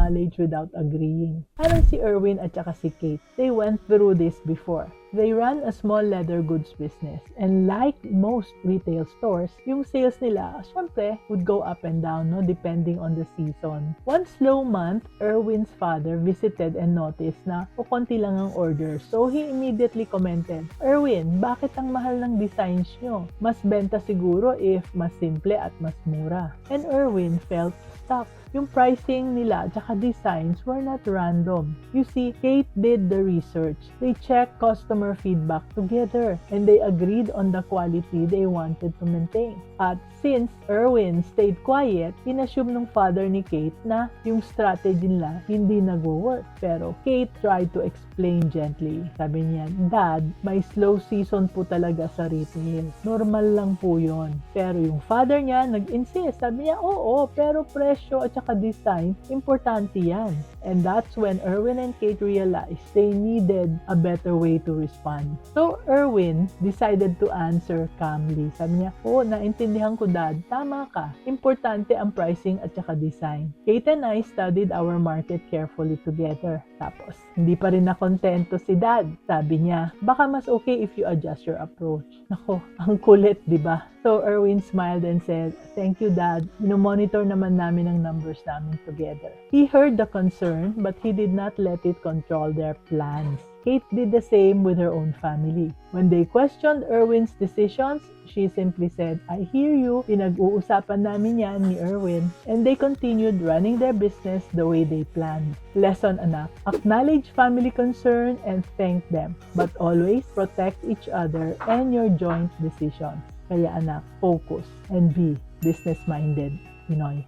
knowledge without agreeing. Parang si Erwin at saka si Kate, they went through this before. They run a small leather goods business, and like most retail stores, yung sales nila, syempre, would go up and down, no, depending on the season. One slow month, Erwin's father visited and noticed na konti lang ang orders. So he immediately commented, "Erwin, bakit ang mahal ng designs nyo? Mas benta siguro if mas simple at mas mura." And Erwin felt stuck. Yung pricing nila at saka designs were not random. You see, Kate did the research. They checked customer feedback together and they agreed on the quality they wanted to maintain. At since Erwin stayed quiet, inassume ng father ni Kate na yung strategy nila hindi nag-work. Pero Kate tried to explain gently. Sabi niya, "Dad, may slow season po talaga sa retail. Normal lang po yun." Pero yung father niya nag-insist. Sabi niya, "Oo, pero presyo at saka design, importante yan." And that's when Erwin and Kate realized they needed a better way to respond. So Erwin decided to answer calmly. Sabi niya, "Oo, naintindihan ko, Dad. Tama ka. Importante ang pricing at saka design. Kate and I studied our market carefully together." Tapos, hindi pa rin nakontento si Dad. Sabi niya, "Baka mas okay if you adjust your approach." Nako, ang kulit, di ba? So Erwin smiled and said, "Thank you, Dad. Monitor naman namin ang numbers namin together." He heard the concern, but he did not let it control their plans. Kate did the same with her own family. When they questioned Erwin's decisions, she simply said, "I hear you. Pinag-uusapan namin yan ni Erwin." And they continued running their business the way they planned. Lesson, anak. Acknowledge family concern and thank them. But always protect each other and your joint decisions. Kaya anak, focus and be business-minded, Pinoy.